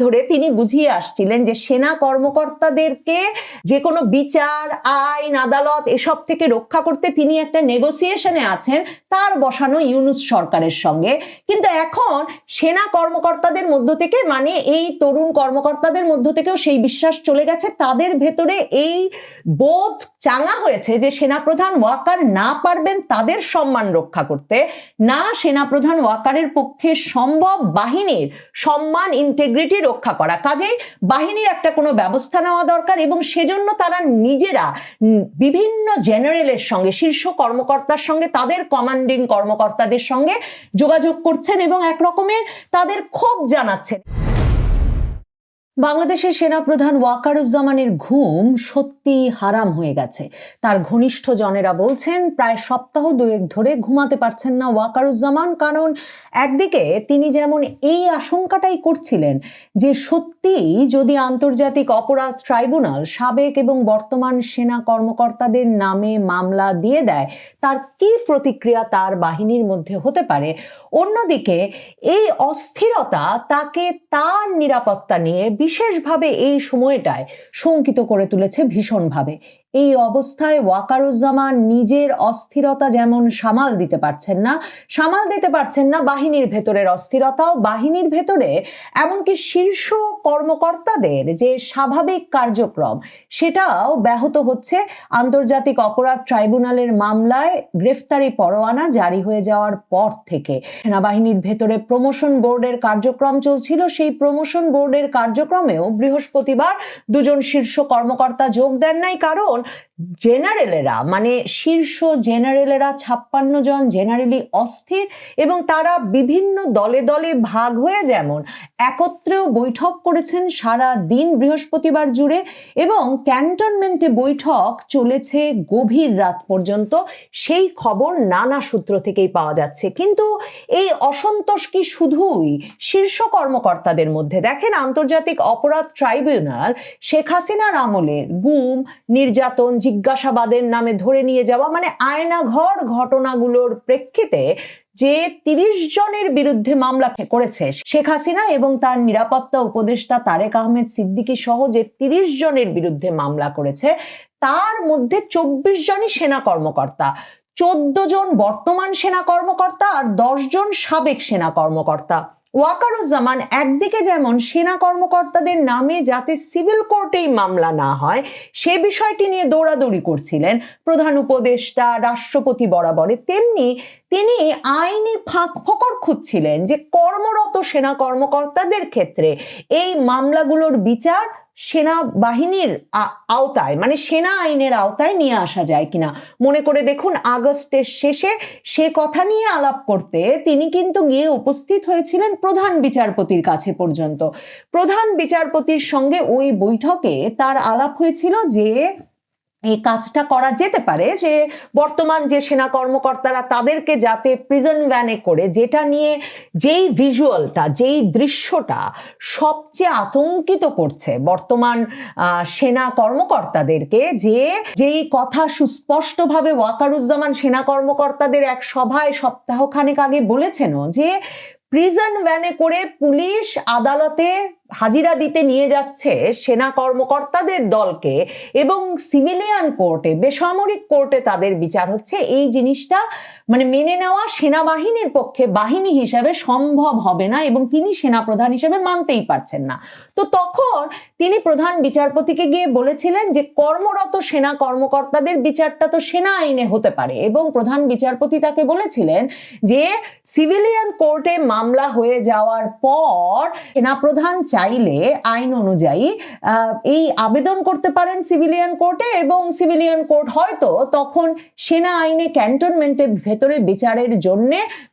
ধরে তিনি বুঝিয়ে আসছিলেন যে সেনা কর্মকর্তাদেরকে যে কোনো বিচার, আইন, আদালত এসব থেকে রক্ষা করতে তিনি একটা নেগোসিয়েশনে আছেন তার বসানো ইউনূস সরকারের সঙ্গে। কিন্তু এখন সেনা কর্মকর্তাদের মধ্য থেকে, মানে এই তরুণ কর্মকর্তাদের মধ্য থেকেও সেই বিশ্বাস চলে গেছে, তাদের ভেতরে এই বোধ চাঙা হয়েছে যে সেনাপ্রধান ওয়াকার না পারবেন তাদের সম্মান রক্ষা করতে, না সেনাপ্রধান ওয়াকারের পক্ষে সম্ভব বাহিনীর সম্মান, ইন্টিগ্রিটি রক্ষা করা। কাজেই বাহিনীর একটা কোনো ব্যবস্থা নেওয়া দরকার এবং সেজন্য তারা নিজেরা বিভিন্ন জেনারেলের সঙ্গে, শীর্ষ কর্মকর্তার সঙ্গে, তাদের কমান্ডিং কর্মকর্তাদের সঙ্গে যোগাযোগ করছেন এবং এক রকমের তাদের ক্ষোভ জানাচ্ছেন। বাংলাদেশের সেনাপ্রধান ওয়াকারুজ্জামানের ঘুম সত্যি হারাম হয়ে গেছে। তার ঘনিষ্ঠ জনেরা বলছেন প্রায় সপ্তাহ দুয়েক ধরে ঘুমাতে পারছেন না ওয়াকারুজ্জামান। কারণ একদিকে তিনি যেমন এই আশঙ্কাটাই করছিলেন যে সত্যিই যদি আন্তর্জাতিক অপরাধ ট্রাইব্যুনাল সাবেক এবং বর্তমান সেনা কর্মকর্তাদের নামে মামলা দিয়ে দেয়, তার কি প্রতিক্রিয়া তার বাহিনীর মধ্যে হতে পারে। অন্যদিকে এই অস্থিরতা তাকে তার নিরাপত্তা নিয়ে বিশেষভাবে এই সময়টায় শঙ্কিত করে তুলেছে ভীষণভাবে। এই অবস্থায় ওয়াকারুজ্জামান নিজের অস্থিরতা যেমন সামাল দিতে পারছেন না বাহিনীর ভেতরের অস্থিরতাও। বাহিনীর ভেতরে এমনকি শীর্ষ কর্মকর্তাদের যে স্বাভাবিক কার্যক্রম সেটাও ব্যাহত হচ্ছে আন্তর্জাতিক অপরাধ ট্রাইব্যুনালের মামলায় গ্রেফতারি পরোয়ানা জারি হয়ে যাওয়ার পর থেকে। সেনাবাহিনীর ভেতরে প্রমোশন বোর্ডের কার্যক্রম চলছিল, সেই প্রমোশন বোর্ডের কার্যক্রমেও বৃহস্পতিবার দুজন শীর্ষ কর্মকর্তা যোগ দেন নাই। কারণ জেনারেলেরা, মানে শীর্ষ জেনারেলেরা 56 জন জেনারেলি অস্থির এবং তারা বিভিন্ন দলে দলে ভাগ হয়ে যেমন একত্রেও বৈঠক করেছেন সারা দিন বৃহস্পতিবার জুড়ে এবং ক্যান্টনমেন্টে বৈঠক চলেছে গভীর রাত পর্যন্ত, সেই খবর নানা সূত্র থেকেই পাওয়া যাচ্ছে। কিন্তু এই অসন্তোষ কি শুধুই শীর্ষ কর্মকর্তাদের মধ্যে? দেখেন, আন্তর্জাতিক অপরাধ ট্রাইব্যুনাল শেখ হাসিনার আমলে গুম, নির্যাতন, জিজ্ঞাসাবাদের নামে ধরে নিয়ে যাওয়া, মানে আয়নাঘর ঘটনাগুলোর প্রেক্ষিতে যে 30 জনের বিরুদ্ধে মামলা করেছে শেখ হাসিনা এবং তার নিরাপত্তা উপদেষ্টা তারেক আহমেদ সিদ্দিকী সহ, যে 30 জনের বিরুদ্ধে মামলা করেছে তার মধ্যে 24 জনই সেনা কর্মকর্তা, 14 জন বর্তমান সেনা কর্মকর্তা আর 10 জন সাবেক সেনা কর্মকর্তা। ওয়াকারুজ্জামান একদিকে যেমন সেনা কর্মকর্তাদের নামে যাতে সিভিল কোর্টেই মামলা না হয় সে বিষয়টি নিয়ে দৌড়াদৌড়ি করছিলেন প্রধান উপদেষ্টা, রাষ্ট্রপতি বরাবরে, তেমনি তিনি আইনি ফাঁক ফোকর খুঁজছিলেন যে কর্মরত সেনা কর্মকর্তাদের ক্ষেত্রে এই মামলাগুলোর বিচার সেনাবাহিনীর আওতায়, মানে সেনা আইনের আওতায় নিয়ে আসা যায় কিনা। মনে করে দেখুন, আগস্টের শেষে সে কথা নিয়ে আলাপ করতে তিনি কিন্তু গিয়ে উপস্থিত হয়েছিলেন প্রধান বিচারপতির কাছে পর্যন্ত। প্রধান বিচারপতির সঙ্গে ওই বৈঠকে তার আলাপ হয়েছিল যে এই কাজটা করা যেতে পারে, যে বর্তমান যে সেনা কর্মকর্তারা তাদেরকে যাতে প্রিজন ভ্যানে করে, যেটা নিয়ে যেই ভিজুয়ালটা, যেই দৃশ্যটা সবচেয়ে আতঙ্কিত করছে বর্তমান সেনা কর্মকর্তাদেরকে, যেই কথা সুস্পষ্টভাবে ওয়াকারুজ্জামান সেনা কর্মকর্তাদের এক সভায় সপ্তাহখানেক আগে বলেছেন যে প্রিজন ভ্যানে করে পুলিশ আদালতে হাজিরা দিতে নিয়ে যাচ্ছে সেনা কর্মকর্তাদের দলকে এবং সিভিলিয়ান কোর্টে, বেসামরিক কোর্টে তাদের বিচার হচ্ছে, এই জিনিসটা মানে মেনে নেওয়া সেনাবাহিনীর পক্ষে বাহিনী হিসাবে সম্ভব হবে না এবং তিনি সেনাপ্রধান হিসেবে মানতেই পারছেন না। তো তখন তিনি প্রধান বিচারপতিকে গিয়ে বলেছিলেন যে কর্মরত সেনা কর্মকর্তাদের বিচারটা তো সেনা আইনে হতে পারে, এবং প্রধান বিচারপতি তাকে বলেছিলেন যে সিভিলিয়ান কোর্টে মামলা হয়ে যাওয়ার পর সেনাপ্রধান চাইলে আইন অনুযায়ী এই আবেদন করতে পারেন সিভিলিয়ান কোর্টে এবং সিভিলিয়ান কোর্ট হয়তো তখন সেনা আইনে ক্যান্টনমেন্টের ভেতরে বিচারের জন্য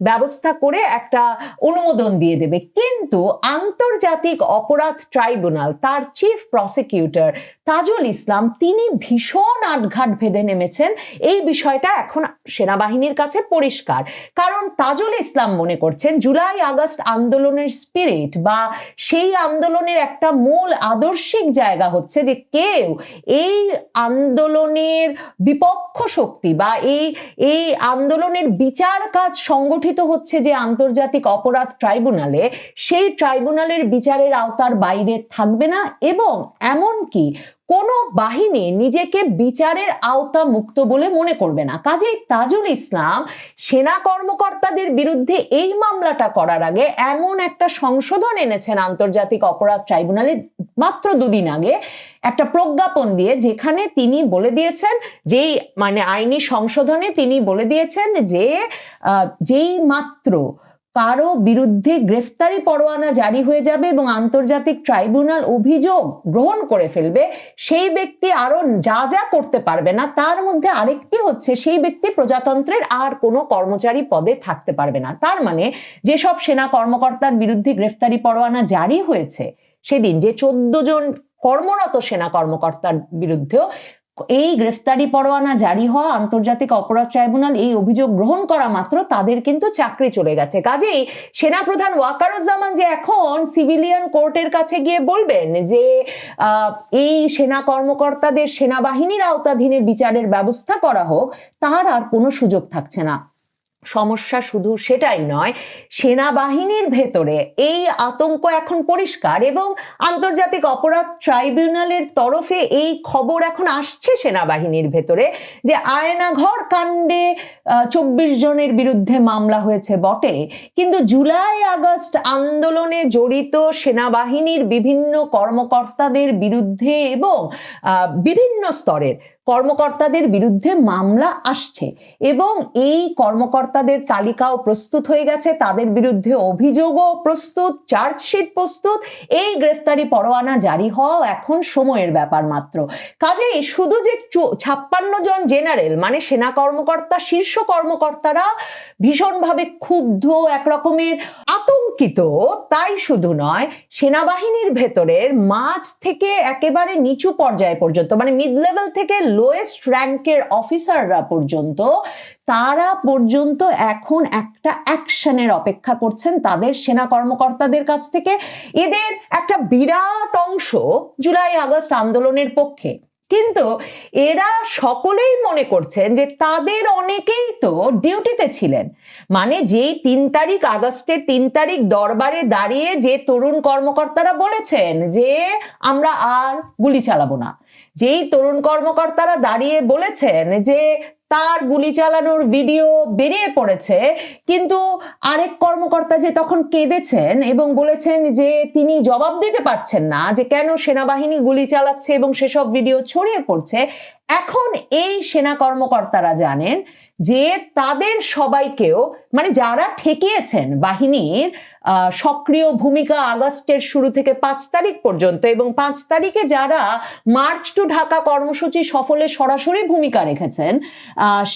ব্যবস্থা করে একটা অনুমোদন দিয়ে দেবে। কিন্তু আন্তর্জাতিক অপরাধ ট্রাইব্যুনাল, তার চিফ প্রসিকিউটর তাজুল ইসলাম, তিনি ভীষণ আটঘাট ভেদে নেমেছেন। এই বিষয়টা এখন সেনাবাহিনীর কাছে পরিষ্কার, কারণ তাজুল ইসলাম মনে করছেন জুলাই আগস্ট আন্দোলনের স্পিরিট বা সেই আন্দোলনের একটা মূল আদর্শিক জায়গা হচ্ছে যে কেউ এই আন্দোলনের বিপক্ষ শক্তি বা এই আন্দোলনের বিচার কাজ সংগঠিত হচ্ছে যে আন্তর্জাতিক অপরাধ ট্রাইব্যুনালে, সেই ট্রাইব্যুনালের বিচারের আওতার বাইরে থাকবে না এবং এমনকি কোনো বাহিনী নিজেকে বিচারের আওতা মুক্ত বলে মনে করবে না। কাজেই তাজুল ইসলাম সেনা কর্মকর্তাদের বিরুদ্ধে এই মামলাটা করার আগে এমন একটা সংশোধন এনেছেন আন্তর্জাতিক অপরাধ ট্রাইব্যুনালে মাত্র 2 দিন আগে, একটা প্রজ্ঞাপন দিয়ে, যেখানে তিনি বলে দিয়েছেন, যেই মানে আইনি সংশোধনে তিনি বলে দিয়েছেন যে যেই মাত্র কারো বিরুদ্ধে গ্রেফতারি পরোয়ানা জারি হয়ে যাবে এবং আন্তর্জাতিক ট্রাইব্যুনাল অভিযোগ গ্রহণ করে ফেলবে, সেই ব্যক্তি আরো যা যা করতে পারবে না, তার মধ্যে আরেকটি হচ্ছে সেই ব্যক্তি প্রজাতন্ত্রের আর কোনো কর্মচারী পদে থাকতে পারবে না। তার মানে যেসব সেনা কর্মকর্তার বিরুদ্ধে গ্রেফতারি পরোয়ানা জারি হয়েছে সেদিন, যে 14 জন কর্মরত সেনা কর্মকর্তার বিরুদ্ধেও এই গ্রেফতারি পরোয়ানা জারি হওয়া, আন্তর্জাতিক অপরাধ ট্রাইব্যুনাল এই অভিযোগ গ্রহণ করা মাত্র তাদের কিন্তু চাকরি চলে গেছে। কাজেই সেনাপ্রধান ওয়াকারুজ্জামান যে এখন সিভিলিয়ান কোর্টের কাছে গিয়ে বলবেন যে এই সেনা কর্মকর্তাদের সেনাবাহিনীর আওতাধীনে বিচারের ব্যবস্থা করা হোক, তার আর কোনো সুযোগ থাকছে না। সমস্যা শুধু সেটাই নয়, সেনাবাহিনীর ভেতরে এই আতঙ্ক এখন পরিষ্কার এবং আন্তর্জাতিক অপরাধ ট্রাইব্যুনালের তরফে এই খবর এখন আসছে সেনাবাহিনীর ভেতরে যে আয়নাঘর কাণ্ডে 24 জনের বিরুদ্ধে মামলা হয়েছে বটে, কিন্তু জুলাই আগস্ট আন্দোলনে জড়িত সেনাবাহিনীর বিভিন্ন কর্মকর্তাদের বিরুদ্ধে এবং বিভিন্ন স্তরের কর্মকর্তাদের বিরুদ্ধে মামলা আসছে এবং এই কর্মকর্তাদের তালিকাও প্রস্তুত হয়ে গেছে, তাদের বিরুদ্ধে অভিযোগও প্রস্তুত, চার্জশিট প্রস্তুত। এই গ্রেফতারি পরোয়ানা জারি হওয়া এখন সময়ের ব্যাপার মাত্র। কাজেই শুধু যে 56 জন জেনারেল মানে সেনা কর্মকর্তা, শীর্ষ কর্মকর্তারা ভীষণভাবে ক্ষুব্ধ, একরকমের আতঙ্কিত, তাই শুধু নয়, সেনাবাহিনীর ভেতরের মাঝ থেকে একেবারে নিচু পর্যায় পর্যন্ত, মানে মিড লেভেল থেকে লোয়েস্ট র্যাঙ্কের অফিসাররা পর্যন্ত, তারা পর্যন্ত এখন একটা অ্যাকশনের অপেক্ষা করছেন তাদের সেনা কর্মকর্তাদের কাছ থেকে। এদের একটা বিরাট অংশ জুলাই আগস্ট আন্দোলনের পক্ষে, কিন্তু এরা সকলেই মনে করছেন যে তাদের অনেকেই তো ডিউটিতে ছিলেন। মানে যেই 3 তারিখ, আগস্টের 3 তারিখ দরবারে দাঁড়িয়ে যে তরুণ কর্মকর্তারা বলেছেন যে আমরা আর গুলি চালাবো না, যেই তরুণ কর্মকর্তারা দাঁড়িয়ে বলেছেন যে তার গুলি চালানোর ভিডিও বেরিয়ে পড়েছে, কিন্তু আরেক কর্মকর্তা যে তখন কেঁদেছেন এবং বলেছেন যে তিনি জবাব দিতে পারছেন না যে কেন সেনাবাহিনী গুলি চালাচ্ছে এবং সেসব ভিডিও ছড়িয়ে পড়ছে। এখন এই সেনা কর্মকর্তারা জানেন যে তাদের সবাইকেও, মানে যারা ঠেকিয়েছেন বাহিনীর সক্রিয় ভূমিকা আগস্টের শুরু থেকে 5 তারিখ পর্যন্ত এবং 5 তারিখে যারা মার্চ টু ঢাকা কর্মসূচি সফলে সরাসরি ভূমিকা রেখেছেন,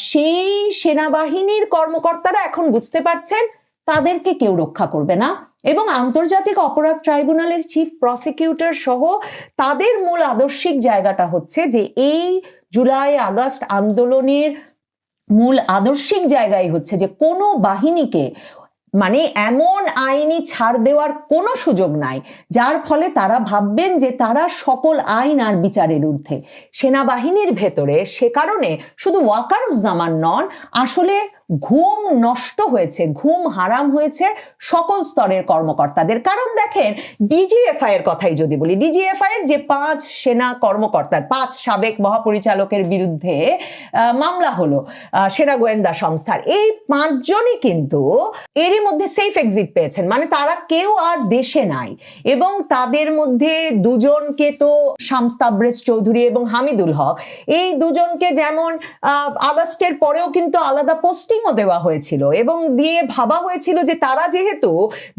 সেই সেনাবাহিনীর কর্মকর্তারা এখন বুঝতে পারছেন তাদেরকে কেউ রক্ষা করবে না এবং আন্তর্জাতিক অপরাধ ট্রাইব্যুনালের চিফ প্রসিকিউটর সহ তাদের মূল আদর্শিক জায়গাটা হচ্ছে যে এই জুলাই আগস্ট আন্দোলনের মূল আদর্শিক জায়গায় হচ্ছে যে কোনো বাহিনীকে মানে এমন আইনি ছাড় দেওয়ার কোনো সুযোগ নাই যার ফলে তারা ভাববেন যে তারা সকল আইন আর বিচারের ঊর্ধ্বে। সেনাবাহিনীর ভেতরে সে কারণে শুধু ওয়াকারুজ্জামান নন, আসলে ঘুম নষ্ট হয়েছে, ঘুম হারাম হয়েছে সকল স্তরের কর্মকর্তাদের। কারণ দেখেন, ডিজিএফআই এর কথাই যদি বলি, ডিজিএফআই এর যে 5 সেনা কর্মকর্তার, 5 সাবেক মহাপরিচালকের বিরুদ্ধে মামলা হলো সেনা গোয়েন্দা সংস্থার, এই 5 জনই কিন্তু এরই মধ্যে সেফ এক্সিট পেয়েছেন, মানে তারা কেউ আর দেশে নাই। এবং তাদের মধ্যে 2 জনকে তো শামস তাবরেজ চৌধুরী এবং হামিদুল হক, এই 2 জনকে যেমন আগস্টের পরেও কিন্তু আলাদা পোস্টিংও দেওয়া হয়েছিল এবং দিয়ে ভাবা হয়েছিল যে তারা যেহেতু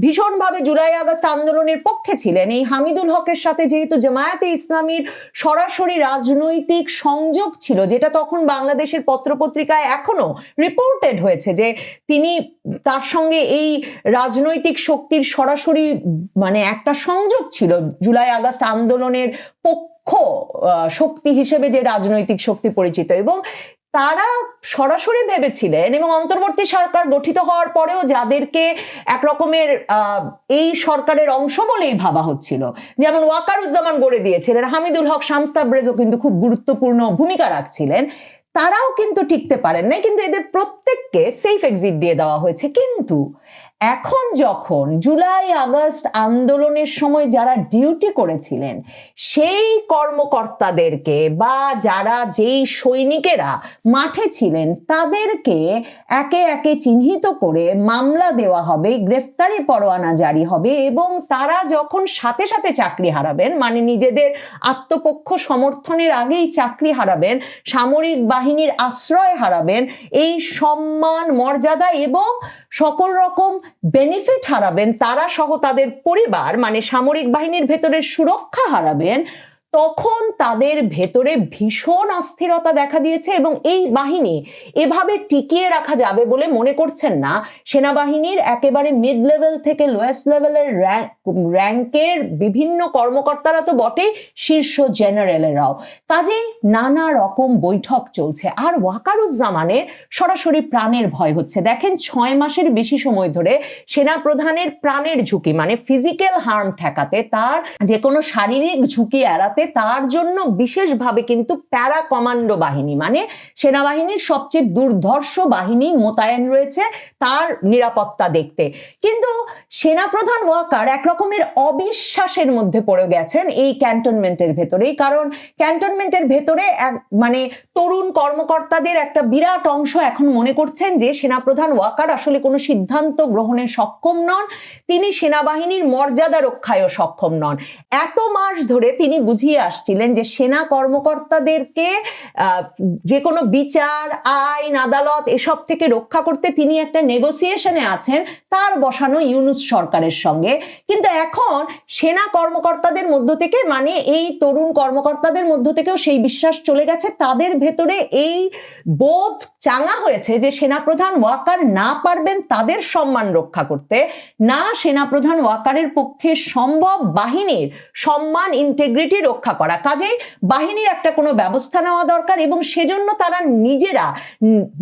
ভীষণভাবে জুলাই আগস্ট আন্দোলনের পক্ষে ছিলেন, এই হামিদুল হকের সাথে যেহেতু জামায়াতে ইসলামীর সরাসরি রাজনৈতিক সংযোগ ছিল, যেটা তখন বাংলাদেশের পত্রপত্রিকায় এখনো রিপোর্টেড হয়েছে যে তিনি, তার সঙ্গে এই রাজনৈতিক শক্তির সরাসরি মানে একটা সংযোগ ছিল জুলাই আগস্ট আন্দোলনের পক্ষ শক্তি হিসেবে যে রাজনৈতিক শক্তি পরিচিত, এবং তারা সরাসরি ভেবেছিলেন এবং অন্তর্বর্তী সরকার গঠিত হওয়ার পরেও যাদেরকে একরকমের এই সরকারের অংশ বলেই ভাবা হচ্ছিল, যেমন ওয়াকারুজ্জামান গড়ে দিয়েছিলেন, হামিদুল হক, শামস তাবরেজও কিন্তু খুব গুরুত্বপূর্ণ ভূমিকা রাখছিলেন, তারাও কিন্তু টিকতে পারেন নাই। কিন্তু এদের প্রত্যেককে সেফ এক্সিট দিয়ে দেওয়া হয়েছে। কিন্তু এখন যখন জুলাই আগস্ট আন্দোলনের সময় যারা ডিউটি করেছিলেন সেই কর্মকর্তাদেরকে বা যারা যেই সৈনিকেরা মাঠে ছিলেন তাদেরকে একে একে চিহ্নিত করে মামলা দেওয়া হবে, গ্রেফতারি পরোয়ানা জারি হবে এবং তারা যখন সাথে সাথে চাকরি হারাবেন, মানে নিজেদের আত্মপক্ষ সমর্থনের আগেই চাকরি হারাবেন, সামরিক বাহিনীর আশ্রয় হারাবেন, এই সম্মান মর্যাদা এবং সকল রকম বেনিফিট হারাবেন, তারা সহ তাদের পরিবার, মানে সামরিক বাহিনীর ভেতরের সুরক্ষা হারাবেন, তখন তাদের ভেতরে ভীষণ অস্থিরতা দেখা দিয়েছে এবং এই বাহিনী এভাবে টিকিয়ে রাখা যাবে বলে মনে করছেন না সেনাবাহিনীর একেবারে মিড লেভেল থেকে লোয়েস্ট লেভেলের র্যাঙ্কের বিভিন্ন কর্মকর্তারা তো বটেই, শীর্ষ জেনারেলেরাও। কাজেই নানা রকম বৈঠক চলছে আর ওয়াকারুজ্জামানের সরাসরি প্রাণের ভয় হচ্ছে। দেখেন 6 মাসের বেশি সময় ধরে সেনাপ্রধানের প্রাণের ঝুঁকি, মানে ফিজিক্যাল হার্ম ঠেকাতে, তার যে কোনো শারীরিক ঝুঁকি এড়াতে তার জন্য বিশেষভাবে কিন্তু প্যারা কমান্ডো বাহিনী, মানে সেনাবাহিনীর সবচেয়ে দুর্ধর্ষ বাহিনী মোতায়েন রয়েছে তার নিরাপত্তা দেখতে। কিন্তু সেনাপ্রধান ওয়াকার একরকমের অবিশ্বাসের মধ্যে পড়ে গেছেন এই ক্যান্টনমেন্টের ভেতরেই, কারণ ক্যান্টনমেন্টের ভেতরে মানে তরুণ কর্মকর্তাদের একটা বিরাট অংশ এখন মনে করছেন যে সেনাপ্রধান ওয়াকার আসলে কোনো সিদ্ধান্ত গ্রহণে সক্ষম নন, তিনি সেনাবাহিনীর মর্যাদা রক্ষায়ও সক্ষম নন। এত মাস ধরে তিনি বুঝিয়ে আসছিলেন যে সেনা কর্মকর্তাদেরকে যে কোনো বিচার, আইন, আদালত এসব থেকে রক্ষা করতে তিনি একটা নেগোসিয়েশনে আছেন তার বসানো ইউনূস সরকারের সঙ্গে। কিন্তু এখন সেনা কর্মকর্তাদের মধ্য থেকে, মানে এই তরুণ কর্মকর্তাদের মধ্য থেকেও সেই বিশ্বাস চলে গেছে, তাদের ভেতরে এই বোধ চাঙা হয়েছে যে সেনাপ্রধান ওয়াকার না পারবেন তাদের সম্মান রক্ষা করতে, না সেনাপ্রধান ওয়াকারের পক্ষে সম্ভব বাহিনীর সম্মান ইন্টিগ্রিটি রক্ষা করা। কাজেই বাহিনীর একটা কোনো ব্যবস্থা নেওয়া দরকার এবং সেজন্য তারা নিজেরা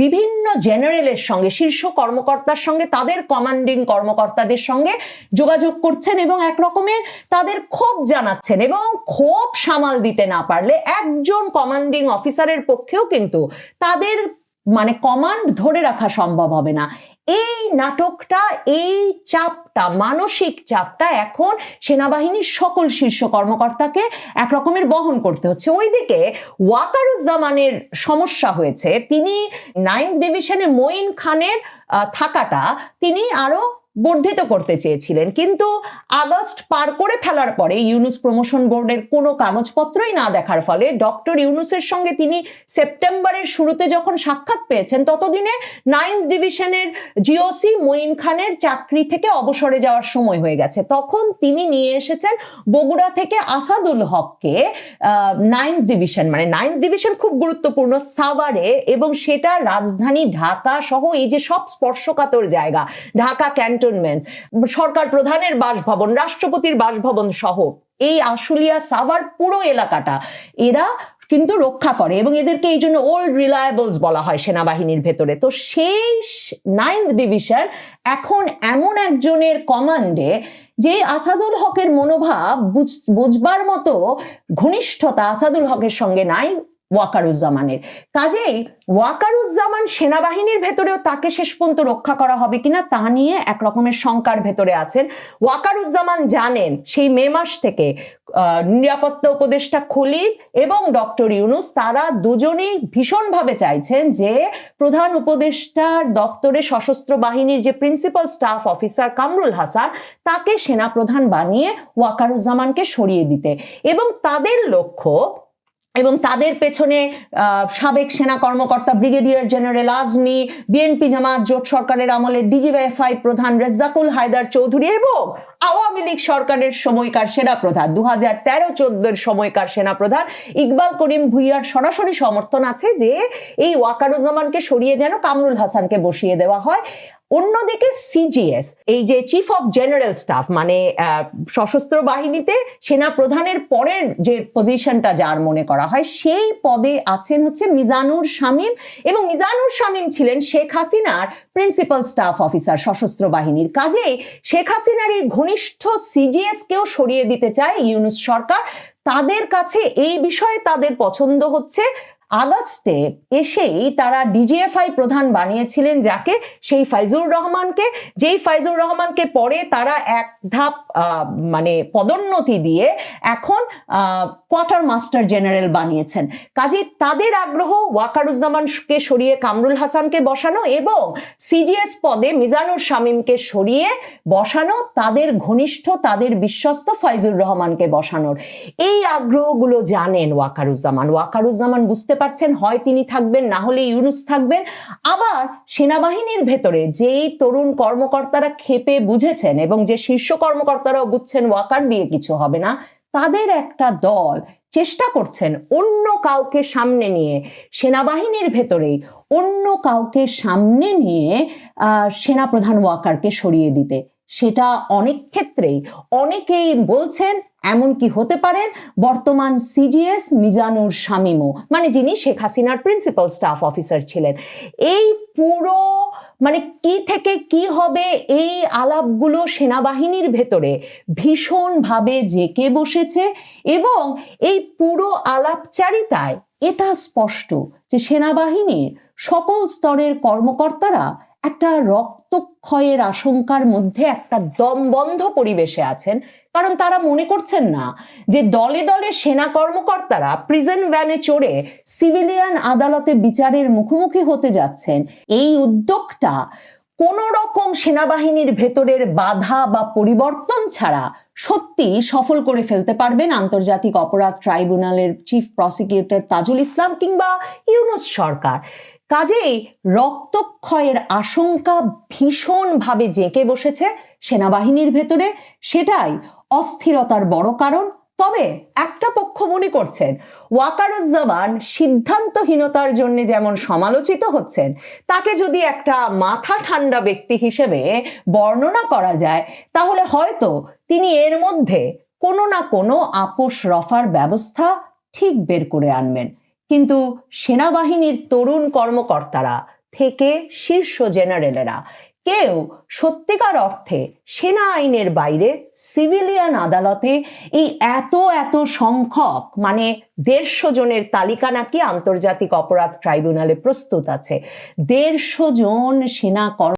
বিভিন্ন জেনারেলের সঙ্গে, শীর্ষ কর্মকর্তার সঙ্গে, তাদের কমান্ডিং কর্মকর্তাদের সঙ্গে যোগাযোগ করছেন এবং এক রকমের তাদের ক্ষোভ জানাচ্ছেন এবং ক্ষোভ সামাল দিতে না পারলে একজন কমান্ডিং অফিসারের পক্ষেও কিন্তু তাদের মানে কমান্ড ধরে রাখা সম্ভব হবে না। এই নাটকটা, এই চাপটা, মানসিক চাপটা এখন সেনাবাহিনীর সকল শীর্ষ কর্মকর্তাকে একরকমের বহন করতে হচ্ছে। ওইদিকে ওয়াকারুজ্জামানের সমস্যা হয়েছে, তিনি 9th ডিভিশনে মঈন খানের থাকাটা তিনি আরো বর্ধিত করতে চেয়েছিলেন, কিন্তু আগস্ট পার করে ফেলার পরে ইউনূস প্রমোশন বোর্ডের কোনো কাগজপত্রই না দেখার ফলে ডক্টর ইউনূসের সঙ্গে তিনি সেপ্টেম্বরের শুরুতে যখন সাক্ষাৎ পেয়েছেন ততদিনে 9th ডিভিশনের জিওসি মঈন খানের চাকরি থেকে অবসরে যাওয়ার সময় হয়ে গেছে। তখন তিনি নিয়ে এসেছেন বগুড়া থেকে আসাদুল হককে 9th ডিভিশন, মানে 9th ডিভিশন খুব গুরুত্বপূর্ণ সাভারে, এবং সেটা রাজধানী ঢাকা সহ এই যে সব স্পর্শকাতর জায়গা, ঢাকা ক্যান্টনমেন্ট, সরকার প্রধানের বাসভবন, রাষ্ট্রপতির বাসভবন সহ এই আশুলিয়া সাভার পুরো এলাকাটা এরা কিন্তু রক্ষা করে এবং এদেরকে এই জন্য ওল্ড রিলায়েবলস বলা হয় সেনাবাহিনীর ভেতরে। তো সেই 9th ডিভিশন এখন এমন একজনের কমান্ডে যে আসাদুল হকের মনোভাব বুঝবার মতো ঘনিষ্ঠতা আসাদুল হকের সঙ্গে নাই ওয়াকারুজ্জামানের। কাজেই ওয়াকারুজ্জামান সেনাবাহিনীর ভেতরেও তাকে শেষ পর্যন্ত রক্ষা করা হবে কিনা তা নিয়ে এক রকমের শঙ্কার ভেতরে আছেন। ওয়াকারুজ্জামান জানেন সেই মে মাস থেকে নিরাপত্তা উপদেষ্টা খলিল এবং ডক্টর ইউনূস তারা দুজনেই ভীষণভাবে চাইছেন যে প্রধান উপদেষ্টার দপ্তরে সশস্ত্র বাহিনীর যে principal staff officer Kamrul Hasan তাকে সেনাপ্রধান বানিয়ে ওয়াকারুজ্জামানকে সরিয়ে দিতে, এবং তাদের লক্ষ্য এবং তাদের পেছনে সাবেক সেনা কর্মকর্তা ব্রিগেডিয়ার জেনারেল আজমি, বিএনপি জামাত জোট সরকারের আমলে ডিজিএফআই প্রধান রেজ্জাকুল হায়দার চৌধুরী এবং আওয়ামী লীগ সরকারের সময়কার সেনাপ্রধান 2013-14 সময়কার সেনাপ্রধান ইকবাল করিম ভুইয়ার সরাসরি সমর্থন আছে যে এই ওয়াকারুজ্জামানকে সরিয়ে যেন কামরুল হাসানকে বসিয়ে দেওয়া হয়। অন্যদিকে সিজিএস, এই যে চিফ অফ জেনারেল স্টাফ, মানে সশস্ত্র বাহিনীতে সেনা প্রধানের পরের যে পজিশনটা যার মনে করা হয়, সেই পদে আছেন হচ্ছে মিজানুর শামীম, এবং মিজানুর শামীম ছিলেন শেখ হাসিনার প্রিন্সিপাল স্টাফ অফিসার সশস্ত্র বাহিনীর। কাজেই শেখ হাসিনার এই ঘনিষ্ঠ সিজিএস কেও সরিয়ে দিতে চায় ইউনূস সরকার। তাদের কাছে এই বিষয়ে তাদের পছন্দ হচ্ছে আগস্টে এসেই তারা ডিজিএফআই প্রধান বানিয়েছিলেন যাকে, সেই ফাইজুর রহমানকে, যেই ফাইজুর রহমানকে পরে তারা এক ধাপ মানে পদোন্নতি দিয়ে এখন কোয়ার্টার মাস্টার জেনারেল বানিয়েছেন। কাজে তাদের আগ্রহ ওয়াকারুজ্জামানকে সরিয়ে কামরুল হাসানকে বসানো এবং সিজিএস পদে মিজানুর শামীমকে সরিয়ে বসানো, তাদের ঘনিষ্ঠ, তাদের বিশ্বস্ত ফাইজুর রহমানকে বসানোর এই আগ্রহগুলো জানেন ওয়াকারুজ্জামান বুঝতে পারছেন হয় তিনি থাকবেন, না হলে ইউনুস থাকবেন। আবার সেনাবাহিনীর ভেতরে যেই তরুণ কর্মকর্তারা ক্ষেপে বুঝেছেন এবং যে শীর্ষ কর্মকর্তারাও বুঝছেন ওয়াকার দিয়ে কিছু হবে না, তাদের একটা দল চেষ্টা করছেন অন্য কাউকে সামনে নিয়ে, সেনাবাহিনীর ভেতরেই অন্য কাউকে সামনে নিয়ে সেনাপ্রধান ওয়াকারকে সরিয়ে দিতে। সেটা অনেক ক্ষেত্রেই অনেকেই বলছেন এমনকি হতে পারেন বর্তমান সিজিএস মিজানুর শামীমও, মানে যিনি শেখ হাসিনার প্রিন্সিপাল স্টাফ অফিসার ছিলেন। এই পুরো মানে কি থেকে কি হবে এই আলাপগুলো সেনাবাহিনীর ভেতরে ভীষণভাবে জেঁকে বসেছে এবং এই পুরো আলাপচারিতায় এটা স্পষ্ট যে সেনাবাহিনীর সকল স্তরের কর্মকর্তারা একটা রক্তক্ষয়ের আশঙ্কার মধ্যে একটা দমবন্ধ পরিবেশে আছেন। কারণ তারা মনে করছেন না যে দলে দলে সেনা কর্মকর্তারা প্রিজন ভ্যানে চড়ে সিভিলিয়ান আদালতে বিচারের মুখোমুখি হতে যাচ্ছেন। এই উদ্যোগটা কোন রকম সেনাবাহিনীর ভেতরের বাধা বা পরিবর্তন ছাড়া সত্যি সফল করে ফেলতে পারবেন আন্তর্জাতিক অপরাধ ট্রাইব্যুনালের চিফ প্রসিকিউটর তাজুল ইসলাম কিংবা ইউনুস সরকার। কাজেই রক্তক্ষয়ের আশঙ্কা ভীষণভাবে জেঁকে বসেছে সেনাবাহিনীর ভেতরে, সেটাই অস্থিরতার বড় কারণ। তবে একটা পক্ষ মনে করছেন ওয়াকারুজ্জামান সিদ্ধান্তহীনতার জন্য যেমন সমালোচিত হচ্ছেন, তাকে যদি একটা মাথা ঠান্ডা ব্যক্তি হিসেবে বর্ণনা করা যায় তাহলে হয়তো তিনি এর মধ্যে কোনো না কোনো আপোষ রফার ব্যবস্থা ঠিক বের করে আনবেন। কিন্তু সেনাবাহিনীর তরুণ কর্মকর্তারা থেকে শীর্ষ জেনারেলেরা কেউ সত্যিকার অর্থে সেনা আইনের বাইরে সিভিলিয়ান আদালতে এই এত সংখ্যক মানে 150 জনের তালিকা নাকি আন্তর্জাতিক অপরাধ ট্রাইব্যুনালে প্রস্তুত আছে। 150 জন সেনা